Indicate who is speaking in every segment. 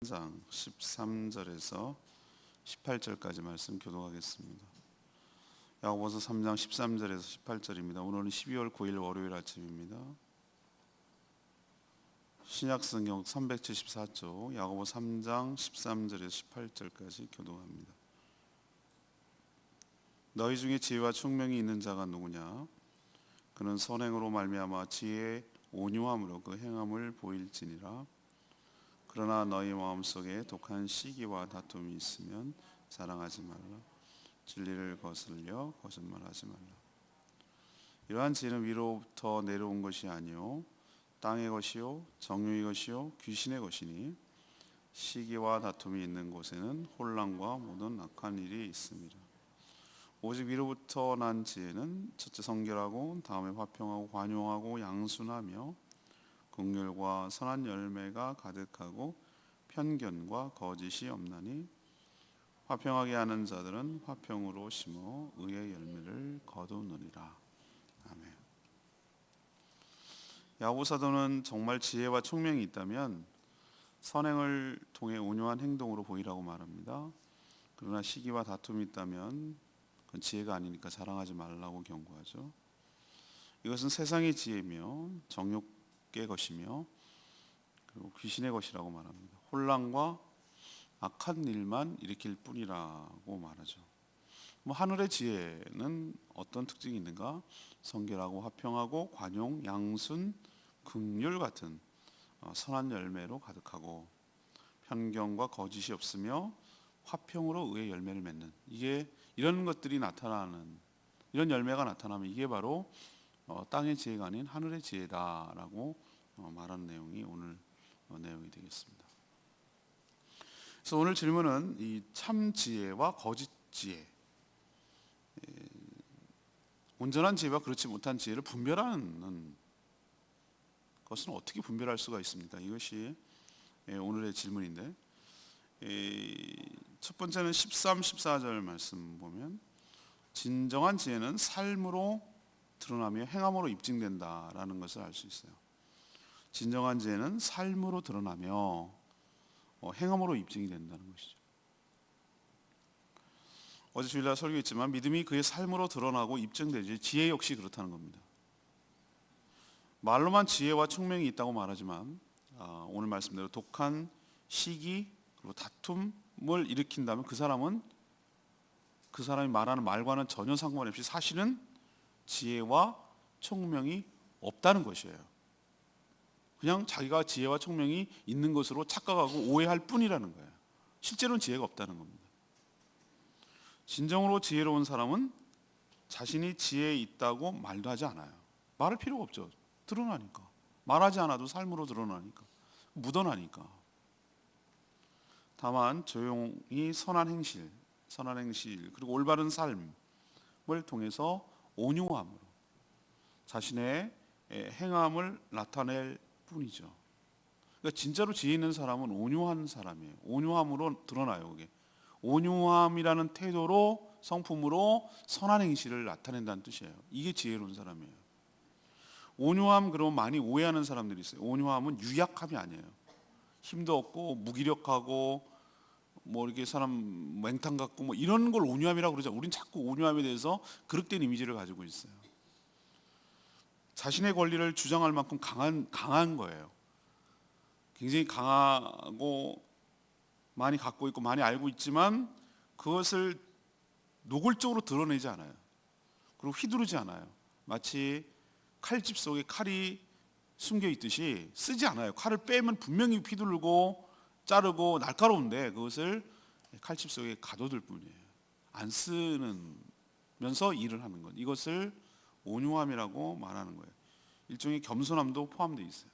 Speaker 1: 장 13절에서 18절까지 말씀 교독하겠습니다. 야고보서 3장 13절에서 18절입니다. 오늘은 12월 9일 월요일 아침입니다. 신약성경 374쪽 야고보 3장 13절에서 18절까지 교독합니다. 너희 중에 지혜와 총명이 있는 자가 누구냐? 그는 선행으로 말미암아 지혜의 온유함으로 그 행함을 보일지니라. 그러나 너희 마음속에 독한 시기와 다툼이 있으면 자랑하지 말라. 진리를 거슬려 거짓말하지 말라. 이러한 지혜는 위로부터 내려온 것이 아니요 땅의 것이요 정욕의 것이요 귀신의 것이니 시기와 다툼이 있는 곳에는 혼란과 모든 악한 일이 있습니다. 오직 위로부터 난 지혜는 첫째 성결하고 다음에 화평하고 관용하고 양순하며 긍휼과 선한 열매가 가득하고 편견과 거짓이 없나니 화평하게 하는 자들은 화평으로 심어 의의 열매를 거두느니라. 아멘. 야고보 사도는 정말 지혜와 총명이 있다면 선행을 통해 온유한 행동으로 보이라고 말합니다. 그러나 시기와 다툼이 있다면 그건 지혜가 아니니까 자랑하지 말라고 경고하죠. 이것은 세상의 지혜며 정욕 의 것이며 그리고 귀신의 것이라고 말합니다. 혼란과 악한 일만 일으킬 뿐이라고 말하죠. 하늘의 지혜는 어떤 특징이 있는가? 성결하고 화평하고 관용, 양순, 긍휼 같은 선한 열매로 가득하고 편견과 거짓이 없으며 화평으로 의의 열매를 맺는, 이게 이런 것들이 나타나는, 이런 열매가 나타나면 이게 바로 땅의 지혜가 아닌 하늘의 지혜다라고 말하는 내용이 오늘 내용이 되겠습니다. 그래서 오늘 질문은 이 참 지혜와 거짓 지혜, 온전한 지혜와 그렇지 못한 지혜를 분별하는 것은 어떻게 분별할 수가 있습니까? 이것이 오늘의 질문인데, 첫 번째는 13, 14절 말씀 보면 진정한 지혜는 삶으로 드러나며 행함으로 입증된다라는 것을 알 수 있어요. 진정한 지혜는 삶으로 드러나며 행함으로 입증이 된다는 것이죠. 어제 주일날 설교했지만 믿음이 그의 삶으로 드러나고 입증되지 지혜 역시 그렇다는 겁니다. 말로만 지혜와 총명이 있다고 말하지만 오늘 말씀대로 독한 시기 그리고 다툼을 일으킨다면 그 사람이 말하는 말과는 전혀 상관없이 사실은 지혜와 총명이 없다는 것이에요. 그냥 자기가 지혜와 총명이 있는 것으로 착각하고 오해할 뿐이라는 거예요. 실제로는 지혜가 없다는 겁니다. 진정으로 지혜로운 사람은 자신이 지혜 있다고 말도 하지 않아요. 말할 필요가 없죠. 드러나니까. 말하지 않아도 삶으로 드러나니까. 묻어나니까. 다만 조용히 선한 행실 그리고 올바른 삶을 통해서 온유함으로 자신의 행함을 나타낼 뿐이죠. 그러니까 진짜로 지혜 있는 사람은 온유한 사람이에요. 온유함으로 드러나요. 그게 온유함이라는 태도로, 성품으로 선한 행실을 나타낸다는 뜻이에요. 이게 지혜로운 사람이에요. 온유함, 그러면 많이 오해하는 사람들이 있어요. 온유함은 유약함이 아니에요. 힘도 없고 무기력하고 이렇게 사람 맹탕 같고 이런 걸 온유함이라고 그러죠. 우린 자꾸 온유함에 대해서 그릇된 이미지를 가지고 있어요. 자신의 권리를 주장할 만큼 강한 거예요. 굉장히 강하고 많이 갖고 있고 많이 알고 있지만 그것을 노골적으로 드러내지 않아요. 그리고 휘두르지 않아요. 마치 칼집 속에 칼이 숨겨 있듯이 쓰지 않아요. 칼을 빼면 분명히 휘두르고 자르고 날카로운데 그것을 칼집 속에 가둬둘 뿐이에요. 안 쓰면서 일을 하는 것, 이것을 온유함이라고 말하는 거예요. 일종의 겸손함도 포함되어 있어요.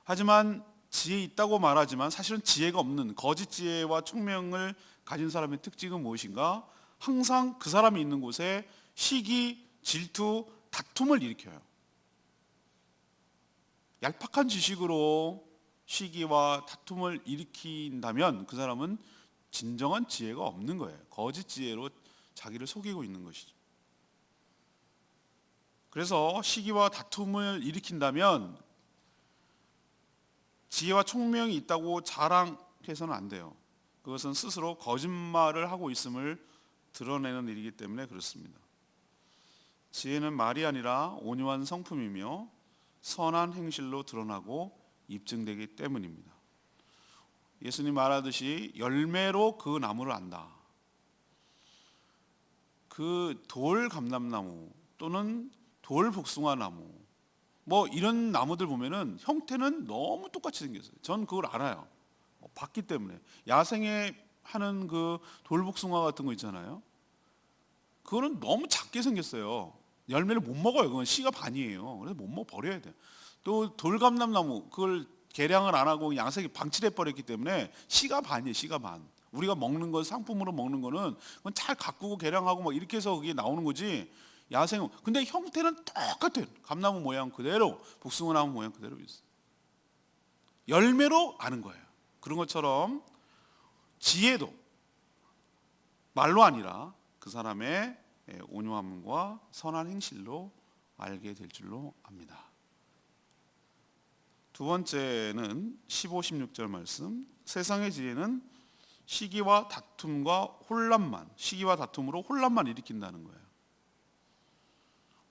Speaker 1: 하지만 지혜 있다고 말하지만 사실은 지혜가 없는 거짓 지혜와 총명을 가진 사람의 특징은 무엇인가? 항상 그 사람이 있는 곳에 시기, 질투, 다툼을 일으켜요. 얄팍한 지식으로 시기와 다툼을 일으킨다면 그 사람은 진정한 지혜가 없는 거예요. 거짓 지혜로 자기를 속이고 있는 것이죠. 그래서 시기와 다툼을 일으킨다면 지혜와 총명이 있다고 자랑해서는 안 돼요. 그것은 스스로 거짓말을 하고 있음을 드러내는 일이기 때문에 그렇습니다. 지혜는 말이 아니라 온유한 성품이며 선한 행실로 드러나고 입증되기 때문입니다. 예수님 말하듯이 열매로 그 나무를 안다. 그 돌 감람나무 또는 돌 복숭아 나무 뭐 이런 나무들 보면은 형태는 너무 똑같이 생겼어요. 전 그걸 알아요. 봤기 때문에. 야생에 하는 그 돌복숭아 같은 거 있잖아요. 그거는 너무 작게 생겼어요. 열매를 못 먹어요. 그건 씨가 반이에요. 그래서 못 먹어 버려야 돼요. 또 돌감람나무 그걸 개량을 안 하고 양색이 방치돼 버렸기 때문에 씨가 반이에요. 씨가 반. 우리가 먹는 거 상품으로 먹는 거는 그건 잘 가꾸고 개량하고 막 이렇게 해서 그게 나오는 거지. 야생. 근데 형태는 똑같아요. 감나무 모양 그대로, 복숭아 나무 모양 그대로 있어요. 열매로 아는 거예요. 그런 것처럼 지혜도 말로 아니라 그 사람의 온유함과 선한 행실로 알게 될 줄로 압니다. 두 번째는 15, 16절 말씀. 세상의 지혜는 시기와 다툼과 혼란만, 시기와 다툼으로 혼란만 일으킨다는 거예요.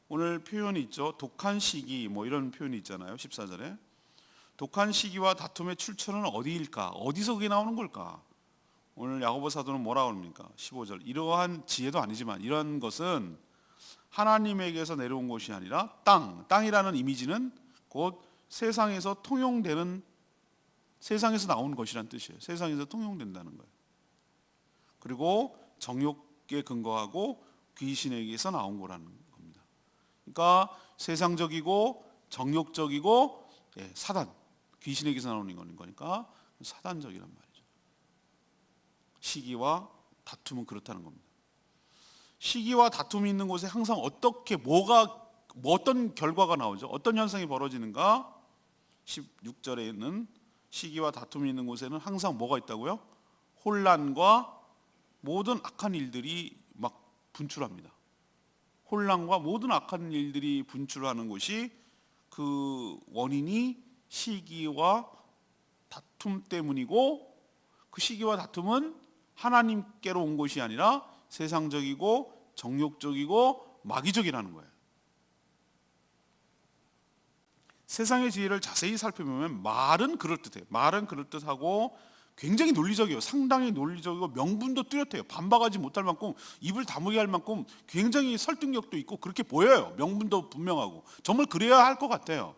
Speaker 1: 오늘 표현이 있죠. 독한 시기 뭐 이런 표현이 있잖아요. 14절에. 독한 시기와 다툼의 출처는 어디일까? 어디서 그게 나오는 걸까? 오늘 야고보 사도는 뭐라고 합니까? 15절. 이러한 지혜도 아니지만 이런 것은 하나님에게서 내려온 것이 아니라 땅이라는 이미지는 곧 세상에서 통용되는, 세상에서 나온 것이란 뜻이에요. 세상에서 통용된다는 거예요. 그리고 정욕에 근거하고 귀신에게서 나온 거라는 겁니다. 그러니까 세상적이고 정욕적이고 사단, 귀신에게서 나오는 거니까 사단적이란 말이죠. 시기와 다툼은 그렇다는 겁니다. 시기와 다툼이 있는 곳에 항상 어떤 결과가 나오죠? 어떤 현상이 벌어지는가? 16절에는 시기와 다툼이 있는 곳에는 항상 뭐가 있다고요? 혼란과 모든 악한 일들이 막 분출합니다. 혼란과 모든 악한 일들이 분출하는 곳이 그 원인이 시기와 다툼 때문이고, 그 시기와 다툼은 하나님께로 온 것이 아니라 세상적이고 정욕적이고 마귀적이라는 거예요. 세상의 지혜를 자세히 살펴보면 말은 그럴듯해요. 말은 그럴듯하고 굉장히 논리적이에요. 상당히 논리적이고 명분도 뚜렷해요. 반박하지 못할 만큼 입을 다물게 할 만큼 굉장히 설득력도 있고 그렇게 보여요. 명분도 분명하고 정말 그래야 할 것 같아요.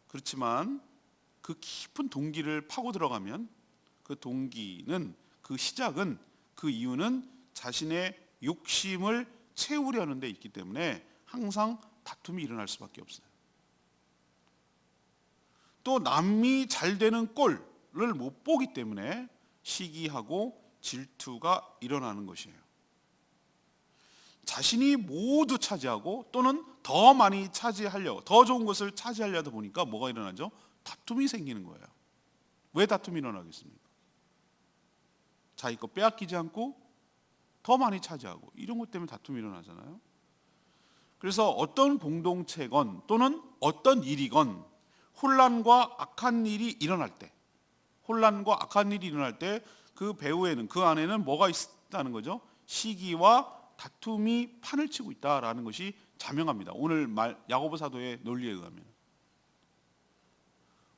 Speaker 1: 그렇지만 그 깊은 동기를 파고 들어가면 그 동기는, 그 시작은, 그 이유는 자신의 욕심을 채우려는 데 있기 때문에 항상 다툼이 일어날 수밖에 없어요. 또 남이 잘 되는 꼴을 못 보기 때문에 시기하고 질투가 일어나는 것이에요. 자신이 모두 차지하고 또는 더 많이 차지하려고, 더 좋은 것을 차지하려다 보니까 뭐가 일어나죠? 다툼이 생기는 거예요. 왜 다툼이 일어나겠습니까? 자기 거 빼앗기지 않고 더 많이 차지하고 이런 것 때문에 다툼이 일어나잖아요. 그래서 어떤 공동체건 또는 어떤 일이건 혼란과 악한 일이 일어날 때, 그 배후에는, 그 안에는 뭐가 있다는 거죠? 시기와 다툼이 판을 치고 있다라는 것이 자명합니다. 오늘 야고보 사도의 논리에 의하면.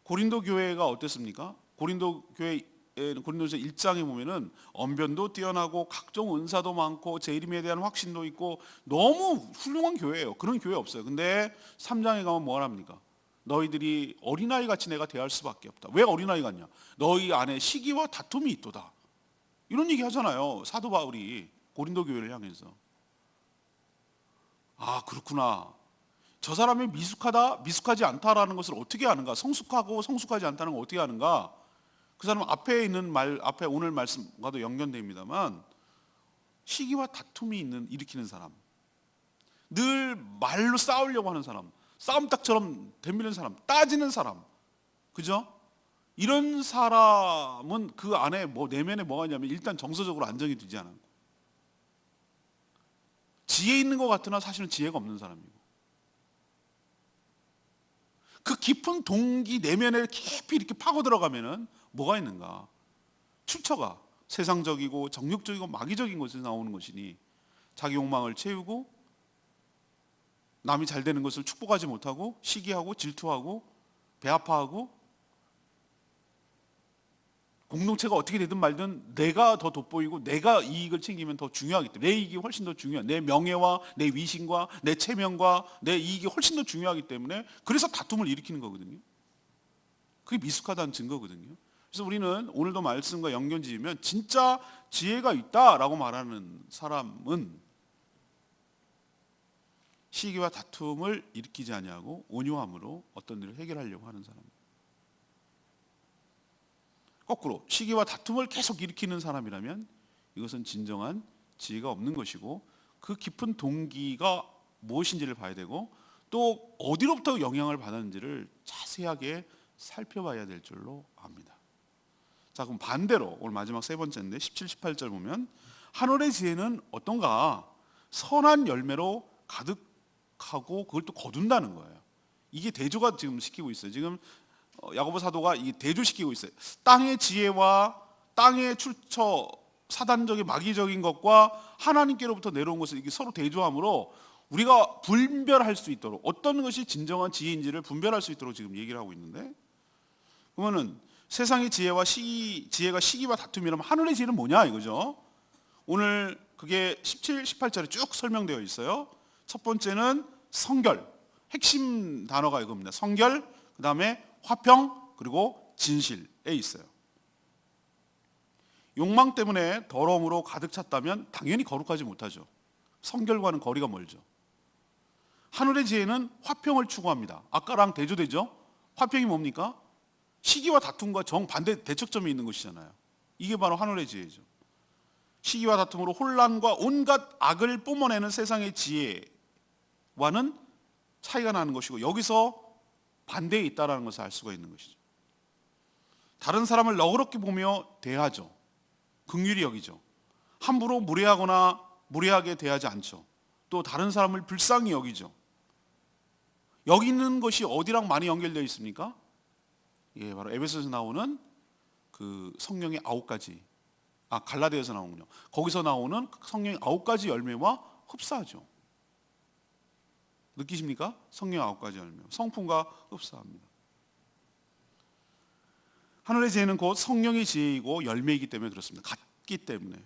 Speaker 1: 고린도 교회가 어땠습니까? 고린도서 1장에 보면은 언변도 뛰어나고 각종 은사도 많고 제 이름에 대한 확신도 있고 너무 훌륭한 교회예요. 그런 교회 없어요. 근데 3장에 가면 뭐라 합니까? 너희들이 어린아이 같이 내가 대할 수밖에 없다. 왜 어린아이 같냐? 너희 안에 시기와 다툼이 있도다. 이런 얘기 하잖아요. 사도 바울이 고린도 교회를 향해서. 아, 그렇구나. 저 사람이 미숙하지 않다라는 것을 어떻게 아는가? 성숙하고 성숙하지 않다는 걸 어떻게 아는가? 그 사람 앞에 있는 앞에 오늘 말씀과도 연결됩니다만, 시기와 다툼이 일으키는 사람, 늘 말로 싸우려고 하는 사람, 싸움닭처럼 덤비는 사람, 따지는 사람, 그죠? 이런 사람은 그 안에 내면에 뭐가 있냐면 일단 정서적으로 안정이 되지 않고 지혜 있는 것 같으나 사실은 지혜가 없는 사람이고, 그 깊은 동기 내면에 깊이 이렇게 파고 들어가면은 뭐가 있는가? 출처가 세상적이고 정욕적이고 마귀적인 것에서 나오는 것이니 자기 욕망을 채우고 남이 잘 되는 것을 축복하지 못하고 시기하고 질투하고 배아파하고 공동체가 어떻게 되든 말든 내가 더 돋보이고 내가 이익을 챙기면 더 중요하기 때문에 내 이익이 훨씬 더 중요한 내 명예와 내 위신과 내 체면과 내 이익이 훨씬 더 중요하기 때문에 그래서 다툼을 일으키는 거거든요. 그게 미숙하다는 증거거든요. 그래서 우리는 오늘도 말씀과 연결지으면 진짜 지혜가 있다라고 말하는 사람은 시기와 다툼을 일으키지 아니하고 온유함으로 어떤 일을 해결하려고 하는 사람입니다. 거꾸로 시기와 다툼을 계속 일으키는 사람이라면 이것은 진정한 지혜가 없는 것이고 그 깊은 동기가 무엇인지를 봐야 되고 또 어디로부터 영향을 받았는지를 자세하게 살펴봐야 될 줄로 압니다. 자, 그럼 반대로 오늘 마지막 세 번째인데 17, 18절 보면 하늘의 지혜는 어떤가? 선한 열매로 가득하고 그걸 또 거둔다는 거예요. 이게 대조가 지금 시키고 있어요. 지금 야고보 사도가 이 대조시키고 있어요. 땅의 지혜와 땅의 출처, 사단적인 마귀적인 것과 하나님께로부터 내려온 것을 이게 서로 대조함으로 우리가 분별할 수 있도록 어떤 것이 진정한 지혜인지를 분별할 수 있도록 지금 얘기를 하고 있는데 그러면은 세상의 지혜가 시기와 다툼이라면 하늘의 지혜는 뭐냐 이거죠. 오늘 그게 17, 18절에 쭉 설명되어 있어요. 첫 번째는 성결, 핵심 단어가 이겁니다. 성결, 그 다음에 화평, 그리고 진실에 있어요. 욕망 때문에 더러움으로 가득 찼다면 당연히 거룩하지 못하죠. 성결과는 거리가 멀죠. 하늘의 지혜는 화평을 추구합니다. 아까랑 대조되죠. 화평이 뭡니까? 시기와 다툼과 정반대 대척점이 있는 것이잖아요. 이게 바로 하늘의 지혜죠. 시기와 다툼으로 혼란과 온갖 악을 뿜어내는 세상의 지혜와는 차이가 나는 것이고 여기서 반대에 있다는 것을 알 수가 있는 것이죠. 다른 사람을 너그럽게 보며 대하죠. 긍휼히 여기죠. 함부로 무례하거나 무례하게 대하지 않죠. 또 다른 사람을 불쌍히 여기죠. 여기 있는 것이 어디랑 많이 연결되어 있습니까? 예, 바로 에베소에서 나오는 그 성령의 9가지, 갈라디아에서 나오는군요. 거기서 나오는 성령의 9가지 열매와 흡사하죠. 느끼십니까? 성령의 9가지 열매, 성품과 흡사합니다. 하늘의 지혜는 곧 성령의 지혜이고 열매이기 때문에 그렇습니다. 같기 때문에.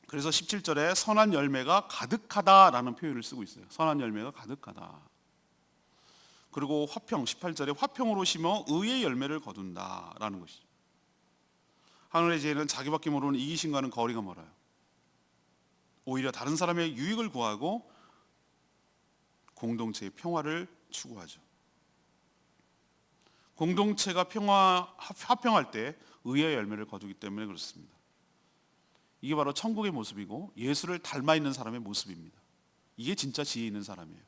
Speaker 1: 그래서 17절에 선한 열매가 가득하다라는 표현을 쓰고 있어요. 선한 열매가 가득하다. 그리고 화평, 18절에 화평으로 심어 의의 열매를 거둔다라는 것이죠. 하늘의 지혜는 자기밖에 모르는 이기심과는 거리가 멀어요. 오히려 다른 사람의 유익을 구하고 공동체의 평화를 추구하죠. 공동체가 화평할 때 의의 열매를 거두기 때문에 그렇습니다. 이게 바로 천국의 모습이고 예수를 닮아 있는 사람의 모습입니다. 이게 진짜 지혜 있는 사람이에요.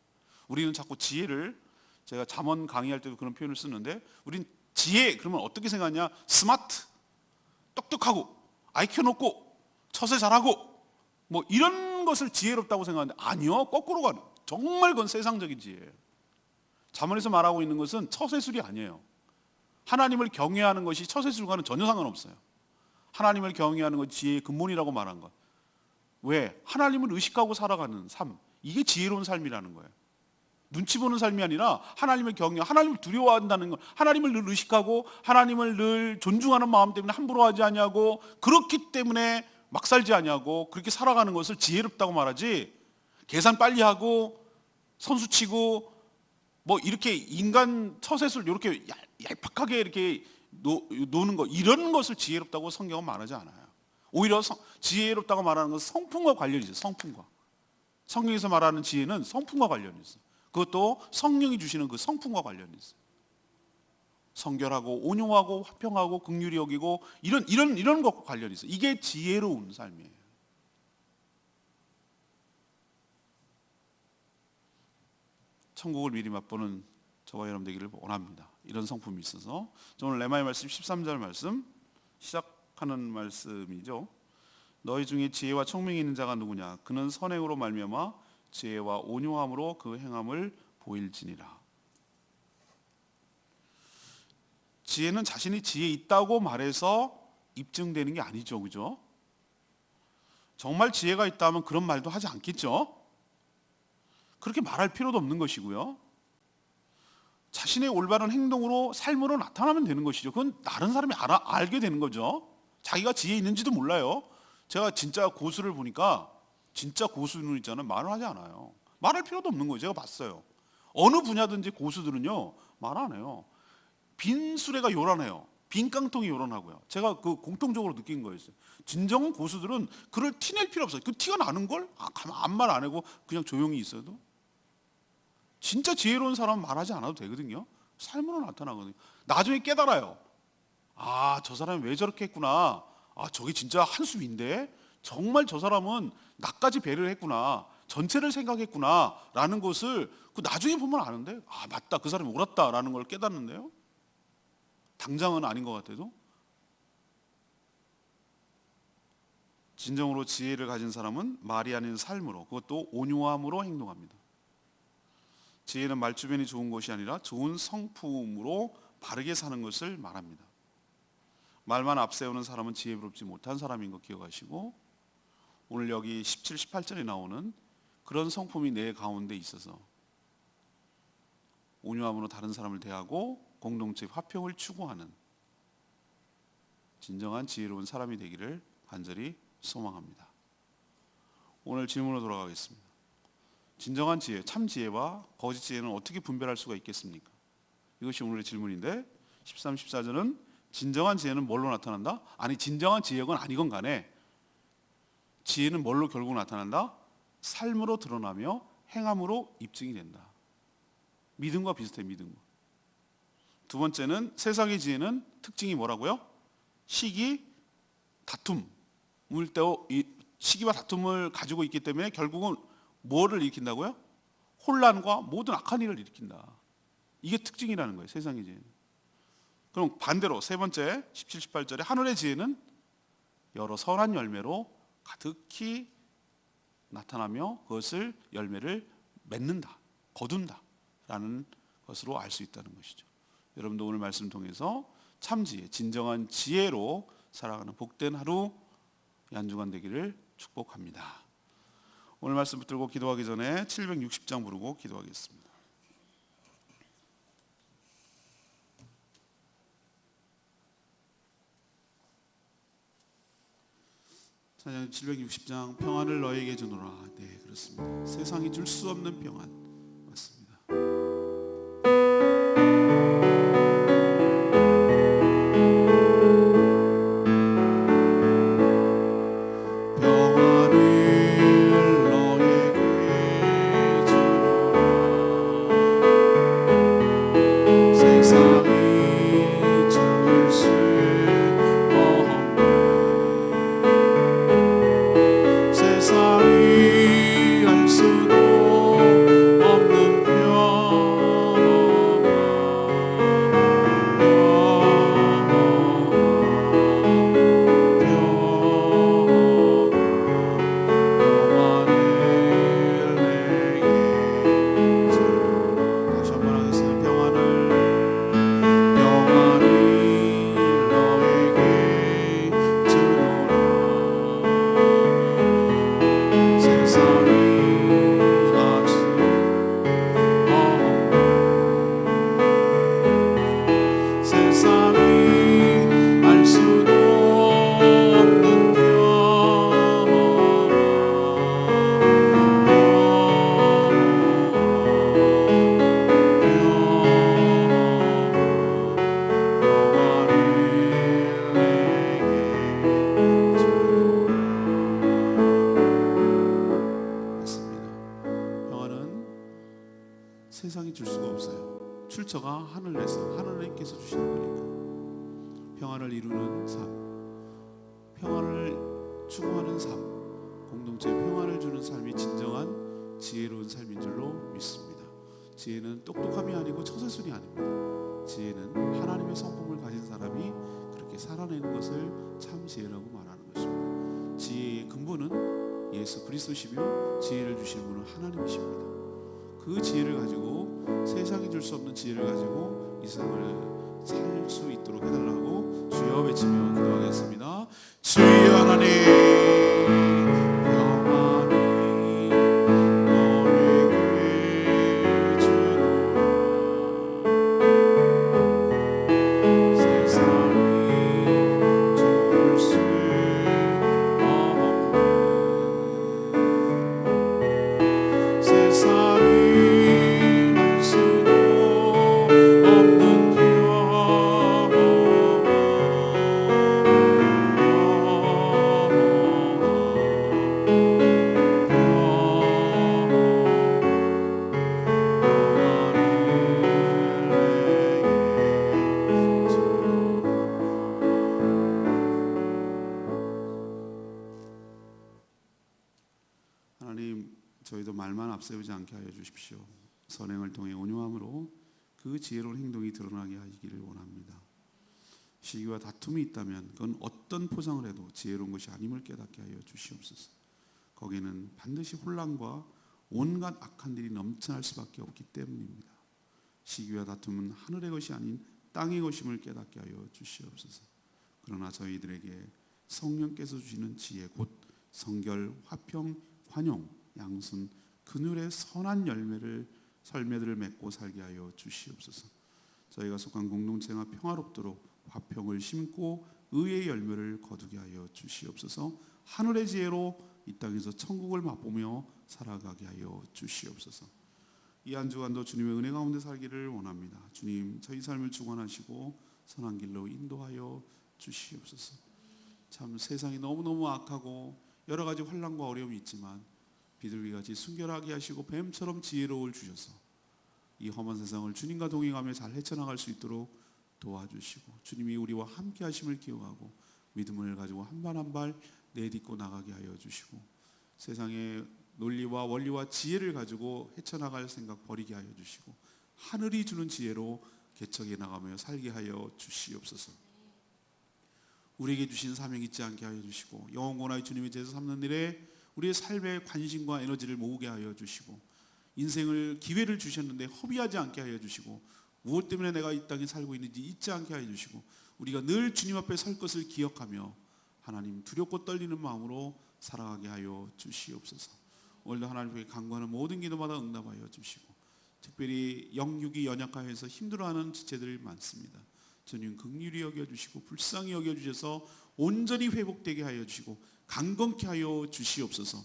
Speaker 1: 우리는 자꾸 지혜를, 제가 잠언 강의할 때도 그런 표현을 쓰는데 우린 지혜 그러면 어떻게 생각하냐? 스마트, 똑똑하고 IQ 높고 처세 잘하고 뭐 이런 것을 지혜롭다고 생각하는데 아니요, 거꾸로 가는, 정말 그건 세상적인 지혜예요. 잠언에서 말하고 있는 것은 처세술이 아니에요. 하나님을 경외하는 것이 처세술과는 전혀 상관없어요. 하나님을 경외하는 것이 지혜의 근본이라고 말한 것. 왜? 하나님을 의식하고 살아가는 삶, 이게 지혜로운 삶이라는 거예요. 눈치 보는 삶이 아니라 하나님을 경외, 하나님을 두려워한다는 것, 하나님을 늘 의식하고 하나님을 늘 존중하는 마음 때문에 함부로 하지 아니하고 그렇기 때문에 막 살지 아니하고 그렇게 살아가는 것을 지혜롭다고 말하지, 계산 빨리 하고 선수치고 뭐 이렇게 인간 처세술 이렇게 얄팍하게 이렇게 노는 것, 이런 것을 지혜롭다고 성경은 말하지 않아요. 오히려 지혜롭다고 말하는 것은 성품과 관련이 있어요. 성품과. 성경에서 말하는 지혜는 성품과 관련이 있어요. 그것도 성령이 주시는 그 성품과 관련이 있어요. 성결하고 온유하고 화평하고 긍휼히 여기고 이런 것과 관련이 있어요. 이게 지혜로운 삶이에요. 천국을 미리 맛보는 저와 여러분 되기를 원합니다. 이런 성품이 있어서 오늘 레마의 말씀 13절 말씀 시작하는 말씀이죠. 너희 중에 지혜와 총명이 있는 자가 누구냐? 그는 선행으로 말미암아 지혜와 온유함으로 그 행함을 보일지니라. 지혜는 자신이 지혜 있다고 말해서 입증되는 게 아니죠. 그죠? 정말 지혜가 있다면 그런 말도 하지 않겠죠? 그렇게 말할 필요도 없는 것이고요. 자신의 올바른 행동으로 삶으로 나타나면 되는 것이죠. 그건 다른 사람이 알게 되는 거죠. 자기가 지혜 있는지도 몰라요. 제가 진짜 고수를 보니까 진짜 고수는 있잖아요. 말을 하지 않아요. 말할 필요도 없는 거예요. 제가 봤어요. 어느 분야든지 고수들은요. 말 안 해요. 빈 수레가 요란해요. 빈 깡통이 요란하고요. 제가 그 공통적으로 느낀 거였어요. 진정한 고수들은 그걸 티낼 필요 없어요. 그 티가 나는 걸 아무 말 안 하고 그냥 조용히 있어도. 진짜 지혜로운 사람은 말하지 않아도 되거든요. 삶으로 나타나거든요. 나중에 깨달아요. 아, 저 사람이 왜 저렇게 했구나. 아, 저게 진짜 한숨인데 정말 저 사람은 나까지 배려를 했구나. 전체를 생각했구나 라는 것을 그 나중에 보면 아는데, 아 맞다, 그 사람이 옳았다 라는 걸 깨닫는데요. 당장은 아닌 것 같아도 진정으로 지혜를 가진 사람은 말이 아닌 삶으로, 그것도 온유함으로 행동합니다. 지혜는 말주변이 좋은 것이 아니라 좋은 성품으로 바르게 사는 것을 말합니다. 말만 앞세우는 사람은 지혜롭지 못한 사람인 것 기억하시고, 오늘 여기 17, 18절에 나오는 그런 성품이 내 가운데 있어서 온유함으로 다른 사람을 대하고 공동체 화평을 추구하는 진정한 지혜로운 사람이 되기를 간절히 소망합니다. 오늘 질문으로 돌아가겠습니다. 진정한 지혜, 참 지혜와 거짓 지혜는 어떻게 분별할 수가 있겠습니까? 이것이 오늘의 질문인데, 13, 14절은 진정한 지혜는 뭘로 나타난다? 아니, 진정한 지혜건 아니건 간에 지혜는 뭘로 결국 나타난다? 삶으로 드러나며 행함으로 입증이 된다. 믿음과 비슷해, 믿음과. 두 번째는 세상의 지혜는 특징이 뭐라고요? 시기, 다툼. 시기와 다툼을 가지고 있기 때문에 결국은 뭐를 일으킨다고요? 혼란과 모든 악한 일을 일으킨다. 이게 특징이라는 거예요, 세상의 지혜는. 그럼 반대로 세 번째 17, 18절에 하늘의 지혜는 여러 선한 열매로 가득히 나타나며 그것을 열매를 맺는다, 거둔다 라는 것으로 알 수 있다는 것이죠. 여러분도 오늘 말씀 통해서 참 지혜, 진정한 지혜로 살아가는 복된 하루 연주간 되기를 축복합니다. 오늘 말씀 붙들고 기도하기 전에 760장 부르고 기도하겠습니다. 찬양 760장 평안을 너에게 주노라. 네, 그렇습니다. 세상이 줄 수 없는 평안 맞습니다. 세상이 줄 수가 없어요. 출처가 하늘에서 하나님께서 주시는 거니까. 평안을 이루는 삶, 평안을 추구하는 삶, 공동체에 평안을 주는 삶이 진정한 지혜로운 삶인 줄로 믿습니다. 지혜는 똑똑함이 아니고 처세술이 아닙니다. 지혜는 하나님의 성품을 가진 사람이 그렇게 살아내는 것을 참 지혜라고 말하는 것입니다. 지혜의 근본은 예수 그리스도시며 지혜를 주실 분은 하나님이십니다. 그 지혜를 가지고, 세상이 줄 수 없는 지혜를 가지고 이 세상을 살 수 있도록 해달라고 주여 외치며 기도하겠습니다. 주여 하나님, 평안히 너에게 주노라. 세상이 죽을 수 없는, 세상이 알 수도 없는 하나님, 저희도 말만 앞세우지 않게 하여 주십시오. 선행을 통해 온유함으로 그 지혜로운 행동이 드러나게 하기를 원합니다. 시기와 다툼이 있다면 그건 어떤 포장을 해도 지혜로운 것이 아님을 깨닫게 하여 주시옵소서. 거기에는 반드시 혼란과 온갖 악한 일이 넘쳐날 수밖에 없기 때문입니다. 시기와 다툼은 하늘의 것이 아닌 땅의 것임을 깨닫게 하여 주시옵소서. 그러나 저희들에게 성령께서 주시는 지혜, 곧 성결, 화평, 관용, 양순, 그늘의 선한 열매들을 맺고 살게 하여 주시옵소서. 저희가 속한 공동체가 평화롭도록 화평을 심고 의의 열매를 거두게 하여 주시옵소서. 하늘의 지혜로 이 땅에서 천국을 맛보며 살아가게 하여 주시옵소서. 이 한 주간도 주님의 은혜 가운데 살기를 원합니다. 주님, 저희 삶을 주관하시고 선한 길로 인도하여 주시옵소서. 참 세상이 너무너무 악하고 여러 가지 환난과 어려움이 있지만 비둘기같이 순결하게 하시고 뱀처럼 지혜로움을 주셔서 이 험한 세상을 주님과 동행하며 잘 헤쳐나갈 수 있도록 도와주시고, 주님이 우리와 함께 하심을 기억하고 믿음을 가지고 한 발 한 발 내딛고 나가게 하여 주시고, 세상의 논리와 원리와 지혜를 가지고 헤쳐나갈 생각 버리게 하여 주시고, 하늘이 주는 지혜로 개척해 나가며 살게 하여 주시옵소서. 우리에게 주신 사명 잊지 않게 하여 주시고, 영원고나의 주님의 제사 삼는 일에 우리의 삶의 관심과 에너지를 모으게 하여 주시고, 인생을 기회를 주셨는데 허비하지 않게 하여 주시고, 무엇 때문에 내가 이 땅에 살고 있는지 잊지 않게 하여 주시고, 우리가 늘 주님 앞에 설 것을 기억하며 하나님 두렵고 떨리는 마음으로 살아가게 하여 주시옵소서. 오늘도 하나님께 간구하는 모든 기도마다 응답하여 주시고, 특별히 영육이 연약하여서 힘들어하는 지체들이 많습니다. 주님 긍휼히 여겨주시고 불쌍히 여겨주셔서 온전히 회복되게 하여 주시고 강건케 하여 주시옵소서.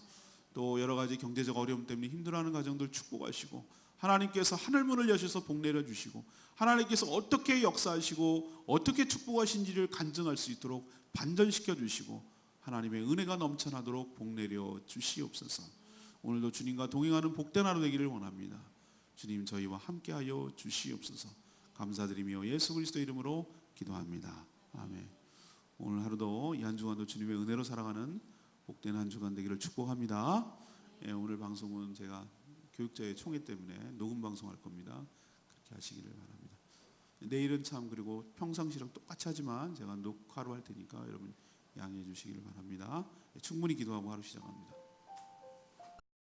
Speaker 1: 또 여러 가지 경제적 어려움 때문에 힘들어하는 가정들 축복하시고, 하나님께서 하늘문을 여셔서 복 내려주시고, 하나님께서 어떻게 역사하시고 어떻게 축복하신지를 간증할 수 있도록 반전시켜 주시고, 하나님의 은혜가 넘쳐나도록 복 내려 주시옵소서. 오늘도 주님과 동행하는 복된 하루 되기를 원합니다. 주님, 저희와 함께하여 주시옵소서. 감사드리며 예수 그리스도 이름으로 기도합니다. 아멘. 오늘 하루도 이 한 주간도 주님의 은혜로 살아가는 복된 한 주간 되기를 축복합니다. 오늘 방송은 제가 교육자의 총회 때문에 녹음 방송할 겁니다. 그렇게 하시기를 바랍니다. 내일은 참 그리고 평상시랑 똑같이 하지만 제가 녹화로 할 테니까 여러분 양해해 주시기를 바랍니다. 충분히 기도하고 하루 시작합니다.